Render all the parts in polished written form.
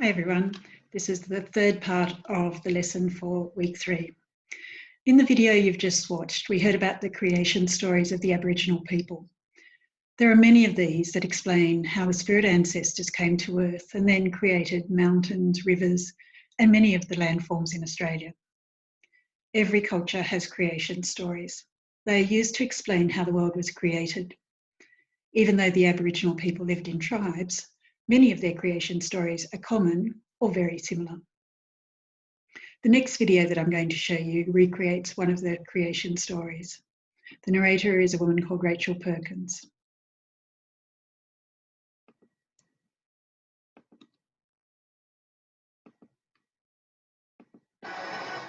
Hi everyone, this is the third part of the lesson for week 3. In the video you've just watched, we heard about the creation stories of the Aboriginal people. There are many of these that explain how the spirit ancestors came to Earth and then created mountains, rivers, and many of the landforms in Australia. Every culture has creation stories. They are used to explain how the world was created. Even though the Aboriginal people lived in tribes, many of their creation stories are common or very similar. The next video that I'm going to show you recreates one of the creation stories. The narrator is a woman called Rachel Perkins.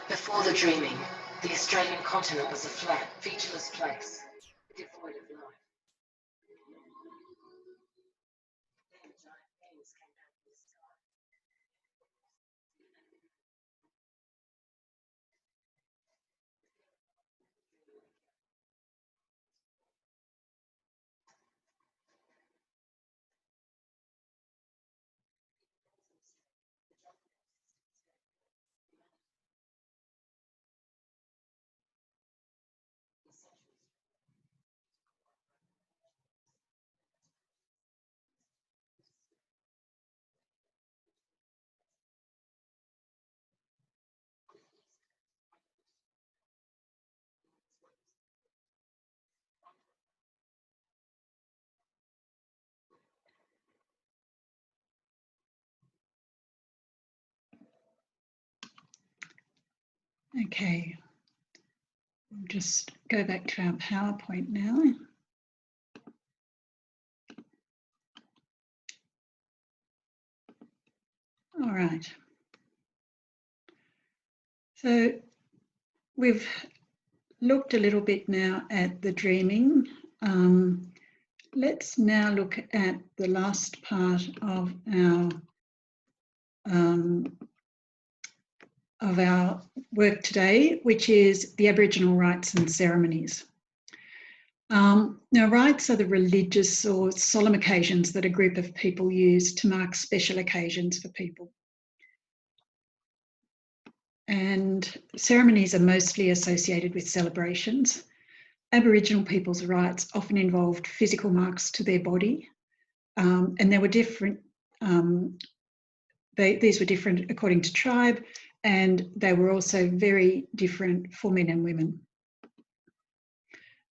Before the dreaming, the Australian continent was a flat, featureless place, devoid of life. Then giant beings came down from the sky. Okay, we'll just go back to our PowerPoint now. All right. So we've looked a little bit now at the dreaming. Let's now look at the last part of our work today, which is the Aboriginal rites and ceremonies. Now, rites are the religious or solemn occasions that a group of people use to mark special occasions for people. And ceremonies are mostly associated with celebrations. Aboriginal people's rites often involved physical marks to their body, and there were different. These were different according to tribe, and they were also very different for men and women.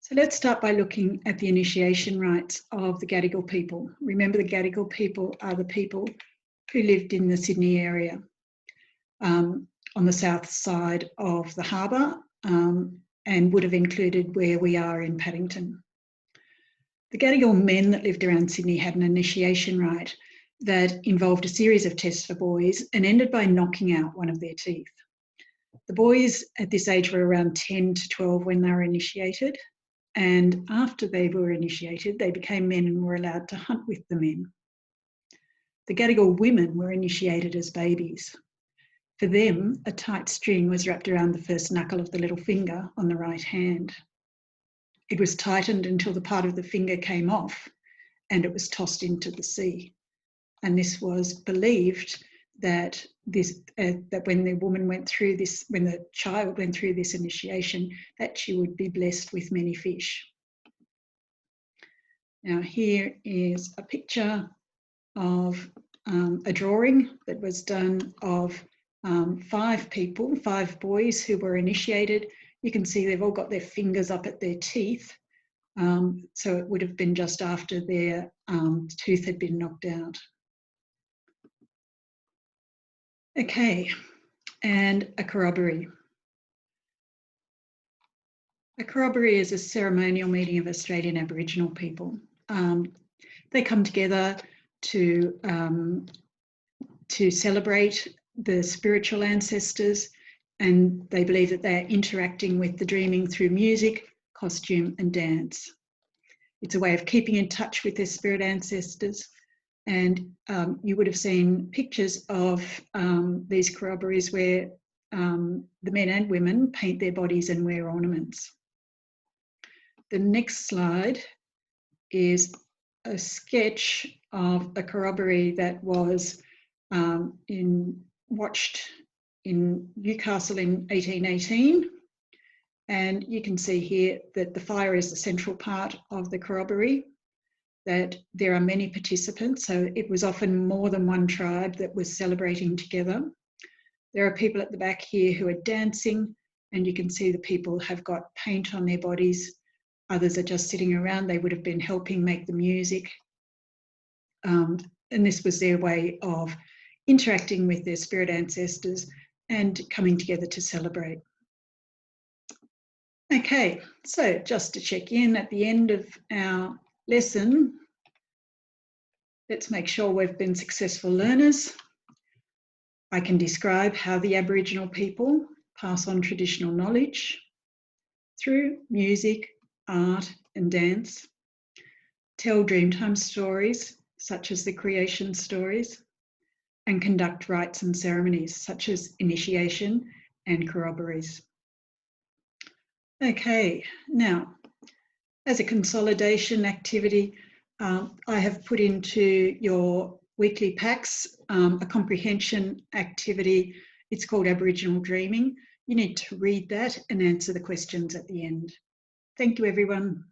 So let's start by looking at the initiation rites of the Gadigal people. Remember, the Gadigal people are the people who lived in the Sydney area on the south side of the harbour, and would have included where we are in Paddington. The Gadigal men that lived around Sydney had an initiation rite that involved a series of tests for boys and ended by knocking out one of their teeth. The boys at this age were around 10 to 12 when they were initiated, and after they were initiated, they became men and were allowed to hunt with the men. The Gadigal women were initiated as babies. For them, a tight string was wrapped around the first knuckle of the little finger on the right hand. It was tightened until the part of the finger came off and it was tossed into the sea. And this was believed that that when the woman went through this, when the child went through this initiation, that she would be blessed with many fish. Now here is a picture of a drawing that was done of 5 people, 5 boys who were initiated. You can see they've all got their fingers up at their teeth. So it would have been just after their tooth had been knocked out. Okay, and a corroboree. A corroboree is a ceremonial meeting of Australian Aboriginal people. They come together to celebrate the spiritual ancestors, and they believe that they're interacting with the dreaming through music, costume and dance. It's a way of keeping in touch with their spirit ancestors, and you would have seen pictures of these corroborees where the men and women paint their bodies and wear ornaments. The next slide is a sketch of a corroboree that was watched in Newcastle in 1818. And you can see here that the fire is the central part of the corroboree, that there are many participants, so it was often more than one tribe that was celebrating together. There are people at the back here who are dancing, and you can see the people have got paint on their bodies. Others are just sitting around. They would have been helping make the music. And this was their way of interacting with their spirit ancestors and coming together to celebrate. Okay, so just to check in at the end of our lesson, let's make sure we've been successful learners. I can describe how the Aboriginal people pass on traditional knowledge through music, art and dance, tell Dreamtime stories such as the creation stories, and conduct rites and ceremonies such as initiation and corroborees. Okay, now, as a consolidation activity, I have put into your weekly packs a comprehension activity. It's called Aboriginal Dreaming. You need to read that and answer the questions at the end. Thank you, everyone.